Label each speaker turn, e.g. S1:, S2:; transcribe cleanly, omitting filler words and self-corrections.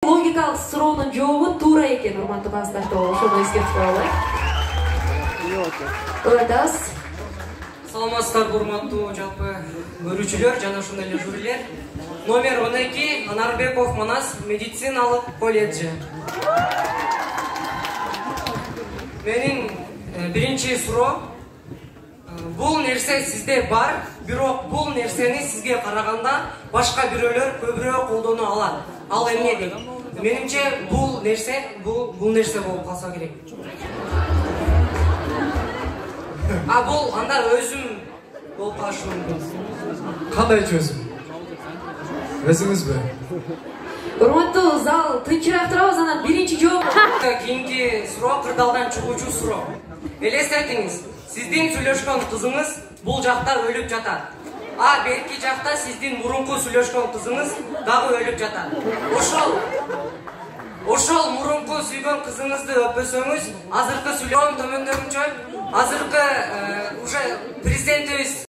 S1: Логикалык суроонун жообу туура экен, урматтуу касташтар. Ошону эскертип коелу. Айтабыз.
S2: Саламатсыздар, урматтуу жалпы көрүүчүлөр жана ошондой эле жюрилер. Номер 12 Анарбеков Манас медициналык колледжи. Менин биринчи суроо. Бул нерсе сизде бар, бирок бул нерсени сизге караганда башка бирөөлөр көбүрөөк колдоно алат. Ал эмне дейт? Менимче бул нерсе болуп калса керек. А бул анда өзүм болуп калышы мүмкүн.
S3: Кандайчы өзүм? Өзүңүзбү?
S1: Урматтуу зал, тынчыраак турабыз, анан биринчи жооп.
S2: Кийинки суроо кырдаалдан чыгуучу суроо. Элестетиңиз, сиздин сүйлөшкөн кызыңыз бул жакта өлүп жатат. А берки жакта сиздин мурунку сүйлөшкөн кызыңыз дагы өлүп жатат. Ошол мурунку сүйгөн кызыңызды өппөсөңүз, азыркы сүйлөшкөн төмөндөгүнчө, азыркы уже президентибиз